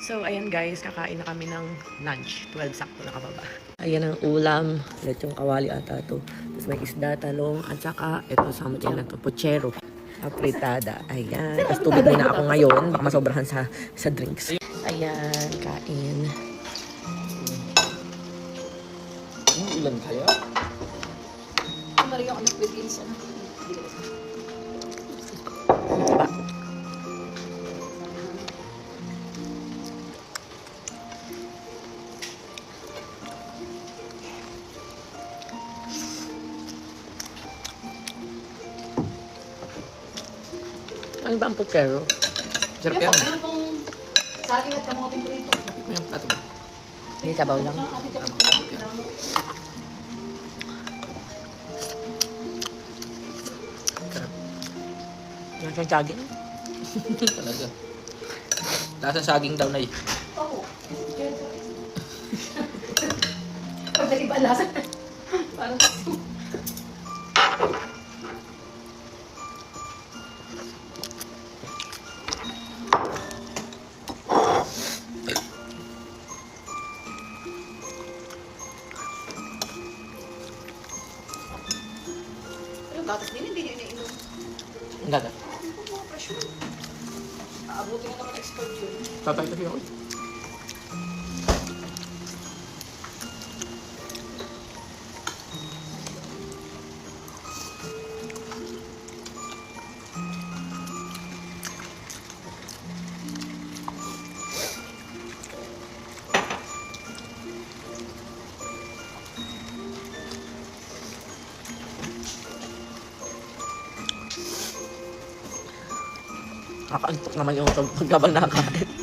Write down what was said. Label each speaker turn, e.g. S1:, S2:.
S1: So, ayan guys, kakain na kami ng lunch. 12 sakto nakababa. Ayan ang ulam. Lechong kawali ata to. Tapos may isda, talong, at saka ito something na to, puchero. Apritada. Ayan. Tapos tubig muna ako ngayon. Baka masobrahan sa drinks. Ayan, kain.
S2: Ang ulan kaya?
S3: Maria ako ng Philippines.
S1: Ba? Ano ba ang puchero?
S2: Sarap yan.
S3: Ano pong saging at kamoting prito?
S2: Yung ato ba?
S1: Hindi, sabaw lang.
S2: Sarap.
S1: Yung siyang saging.
S2: Talaga. Taas ang saging daw na eh.
S3: Oo. Pagdali ba lasa? Parang gatas din, hindi niya inainom.
S1: Ang gagat.
S3: Aabutin na naman expert yun.
S2: Papay kasi ako.
S1: Kakaantok naman yung pagkabang nakakain.